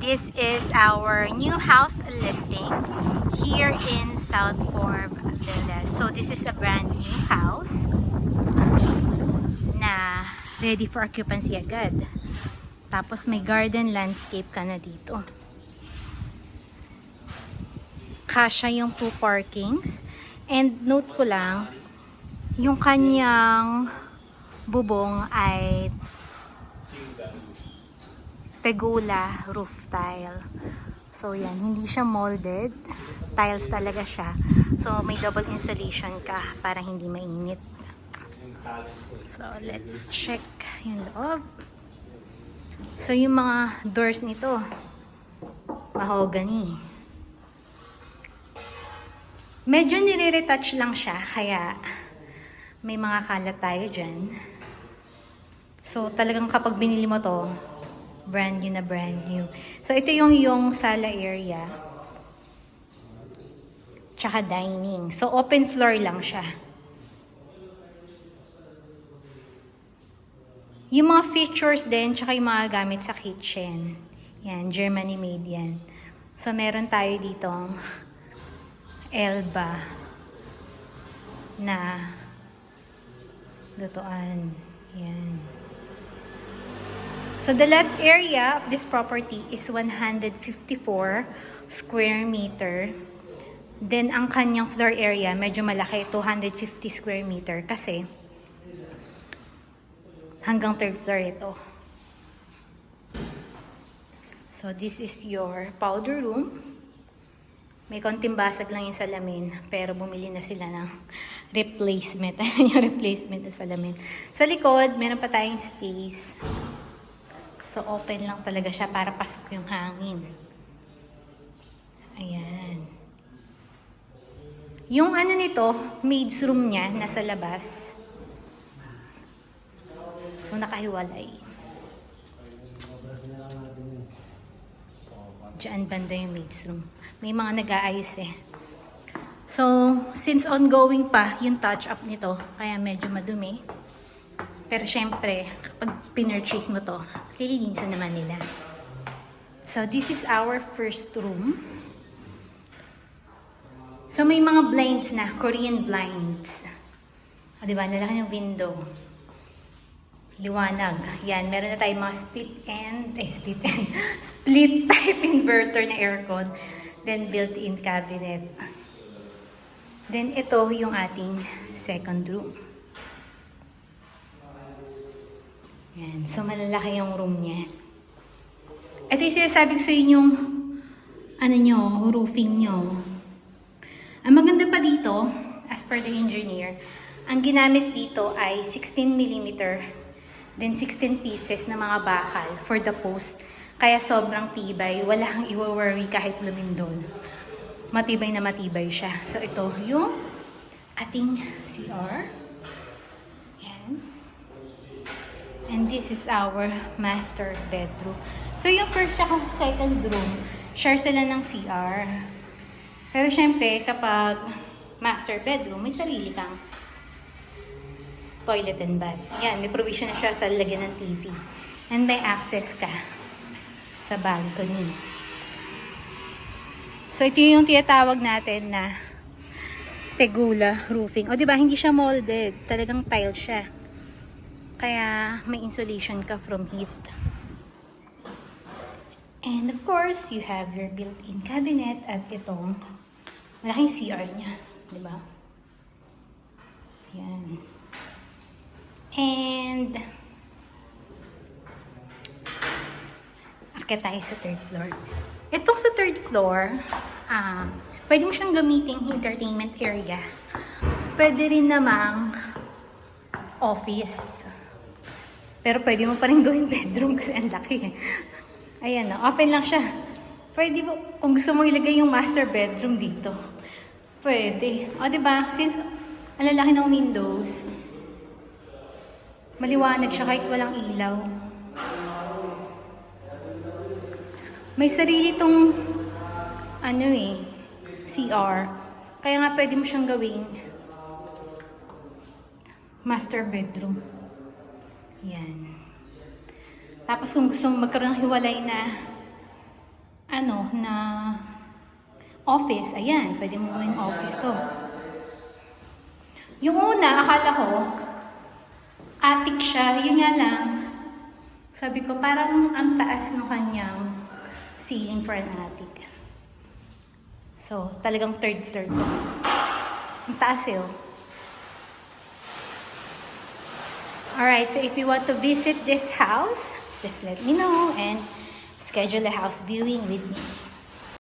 This is our new house listing here in South Forb Villas. So this is a brand new house na ready for occupancy agad. Tapos may garden landscape ka na dito. Kasya yung 2 parkings. And note ko lang, yung kanyang bubong ay Tegula roof tile. So yan, hindi siya molded. Tiles talaga siya. So may double insulation ka para hindi mainit. So let's check yung loob. So yung mga doors nito, mahogany. Medyo nire-retouch lang siya, kaya may mga kalat tayo dyan. So talagang kapag binili mo to, brand new na brand new. So ito yung sala area. Tsaka dining. So open floor lang siya. Yung mga features din, tsaka yung mga gamit sa kitchen. Yan, Germany made yan. So meron tayo ditong Elba na lutuan. Yan. So the lot area of this property is 154 square meter. Then ang kanyang floor area medyo malaki, 250 square meter kasi hanggang 3rd floor ito. So this is your powder room. May konting basag lang yung salamin, pero bumili na sila ng replacement. Yung replacement na salamin. Sa likod, meron pa tayong space. So, open lang talaga siya para pasok yung hangin. Ayan. Yung ano nito, maid's room niya, nasa labas. So, nakahiwalay. Diyan banda yung maid's room. May mga nag-aayos eh. So, since ongoing pa yung touch-up nito, kaya medyo madumi. Pero syempre, kapag pinurchase mo to, lilinisan naman nila. So, this is our first room. So, may mga blinds na, Korean blinds. O, diba? Lalaki yung window. Liwanag. Yan, meron na tayong mga split type inverter na aircon. Then, built-in cabinet. Then, ito yung ating second room. Yan. So, malalaki yung room niya. Ito yung sinasabi ko sa inyong roofing nyo. Ang maganda pa dito, as per the engineer, ang ginamit dito ay 16mm, then 16 pieces na mga bakal for the post. Kaya sobrang tibay, wala kang i-worry kahit lumindol. Matibay na matibay siya. So, ito yung ating CR. And this is our master bedroom. So, yung first at second room, share sila ng CR. Pero syempre, kapag master bedroom, may sarili kang toilet and bath. Yan, may provision na siya sa lalagyan ng TV. And may access ka sa balcony. So, ito yung tinatawag natin na Tegula roofing. O, diba, hindi siya molded. Talagang tile siya. Kaya may insulation ka from heat. And of course, you have your built-in cabinet at itong malaking CR niya. Diba? Yan. And akit tayo sa 3rd floor. Itong sa 3rd floor, pwede mo siyang gamiting entertainment area. Pwede rin namang office. Pero pwede mo pa rin gawing bedroom kasi ang laki eh. Ayan, open lang siya. Pwede mo, kung gusto mo ilagay yung master bedroom dito, pwede. O, diba? Since ang lalaki ng windows, maliwanag siya kahit walang ilaw. May sarili tong CR. Kaya nga pwede mo siyang gawing master bedroom. Yan. Tapos kung gusto mong magkaroon ng hiwalay na na office. Ayan, pwede mo gawing office to. Yung una, akala ko, attic siya. Yun nga lang, sabi ko, parang ang taas ng kanyang ceiling for an attic. So, talagang third floor to. Ang taas eh, oh. Alright, so if you want to visit this house, just let me know and schedule a house viewing with me.